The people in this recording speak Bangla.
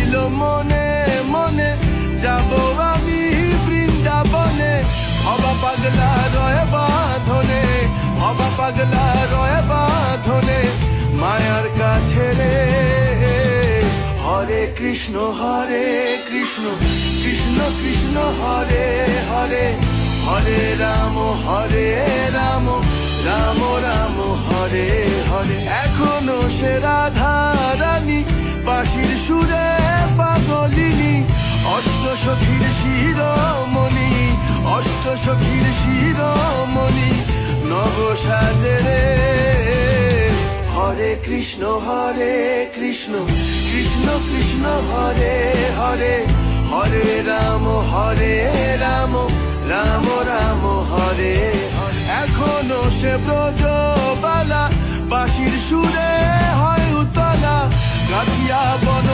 ছিল মনে মনে যাব আমি বৃন্দাবনে। হবা পাগলা রয় বাঁধনে, হবা পাগলা রয় বাঁধনে মায়ার কাছে রে। হরে কৃষ্ণ কৃষ্ণ কৃষ্ণ হরে হরে, হরে রাম রাম রাম হরে হরে। এখনো সে রাধা রানী বাঁশির সুরে পাগলিনী, অষ্ট সখীর শিরোমণি, অষ্ট সখীর শিরোমণি নব সাজে রে। হরে কৃষ্ণ কৃষ্ণ কৃষ্ণ হরে হরে, হরে রাম রাম রাম হরে হরে। এখনো সে ব্রজবালা বাঁশির সুরে হয় উতলা, গাথিয়া বন